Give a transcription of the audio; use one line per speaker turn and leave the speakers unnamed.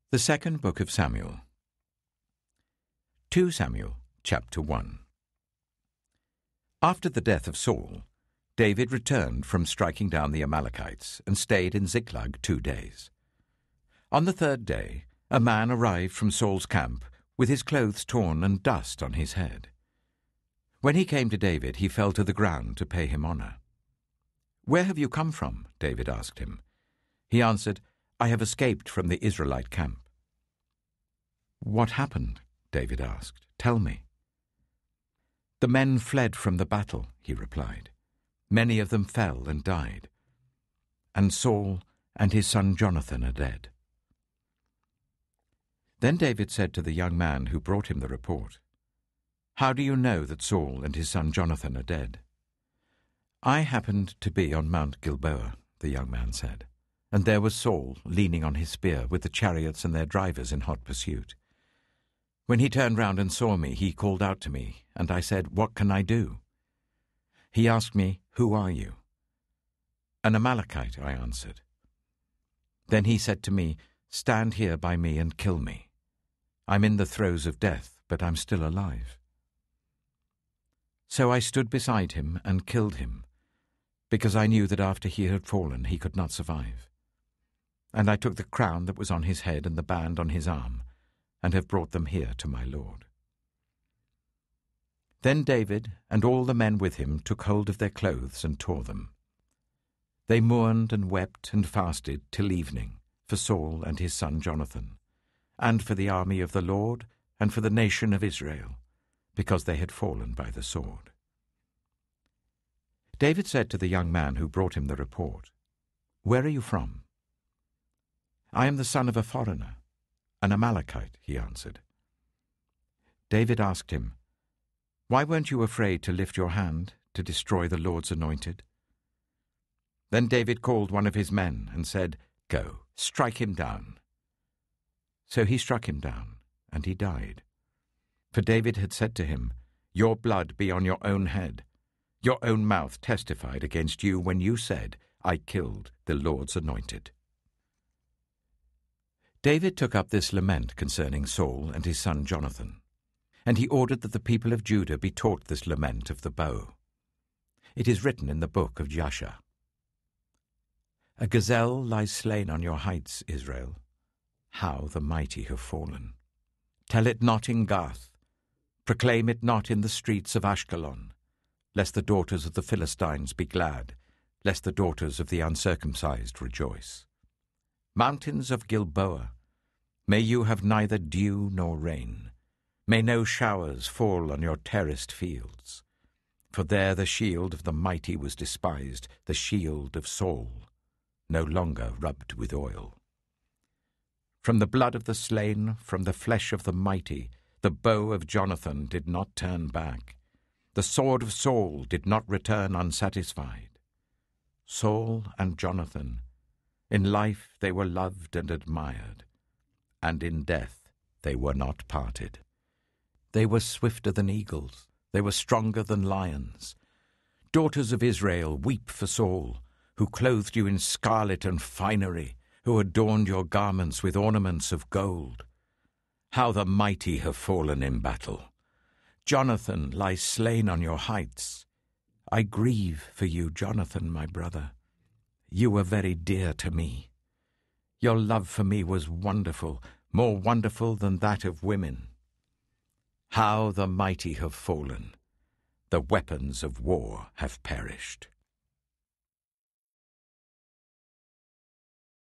The second book of Samuel. 2 Samuel, chapter 1. After the death of Saul, David returned from striking down the Amalekites and stayed in Ziklag 2 days. On the 3rd day, a man arrived from Saul's camp with his clothes torn and dust on his head. When he came to David, he fell to the ground to pay him honor. "Where have you come from?" David asked him. He answered, "I have escaped from the Israelite camp." "What happened?" David asked. "Tell me." "The men fled from the battle," he replied. "Many of them fell and died. And Saul and his son Jonathan are dead." Then David said to the young man who brought him the report, "How do you know that Saul and his son Jonathan are dead?" "I happened to be on Mount Gilboa," the young man said, "and there was Saul leaning on his spear with the chariots and their drivers in hot pursuit. When he turned round and saw me, he called out to me, and I said, 'What can I do?' He asked me, 'Who are you?' 'An Amalekite,' I answered. Then he said to me, 'Stand here by me and kill me. I'm in the throes of death, but I'm still alive.' So I stood beside him and killed him, because I knew that after he had fallen he could not survive. And I took the crown that was on his head and the band on his arm, and have brought them here to my lord." Then David and all the men with him took hold of their clothes and tore them. They mourned and wept and fasted till evening for Saul and his son Jonathan, and for the army of the Lord and for the nation of Israel, because they had fallen by the sword. David said to the young man who brought him the report, "Where are you from?" "I am the son of a foreigner, an Amalekite," he answered. David asked him, "Why weren't you afraid to lift your hand to destroy the Lord's anointed?" Then David called one of his men and said, "Go, strike him down." So he struck him down, and he died. For David had said to him, "Your blood be on your own head. Your own mouth testified against you when you said, 'I killed the Lord's anointed.'" David took up this lament concerning Saul and his son Jonathan, and he ordered that the people of Judah be taught this lament of the bow. It is written in the book of Jasher. "A gazelle lies slain on your heights, Israel. How the mighty have fallen. Tell it not in Gath. Proclaim it not in the streets of Ashkelon, lest the daughters of the Philistines be glad, lest the daughters of the uncircumcised rejoice. Mountains of Gilboa, may you have neither dew nor rain. May no showers fall on your terraced fields. For there the shield of the mighty was despised, the shield of Saul, no longer rubbed with oil. From the blood of the slain, from the flesh of the mighty, the bow of Jonathan did not turn back. The sword of Saul did not return unsatisfied. Saul and Jonathan, in life they were loved and admired, and in death they were not parted. They were swifter than eagles, they were stronger than lions. Daughters of Israel, weep for Saul, who clothed you in scarlet and finery, who adorned your garments with ornaments of gold. How the mighty have fallen in battle. Jonathan lies slain on your heights. I grieve for you, Jonathan, my brother. You were very dear to me. Your love for me was wonderful, more wonderful than that of women. How the mighty have fallen. The weapons of war have perished.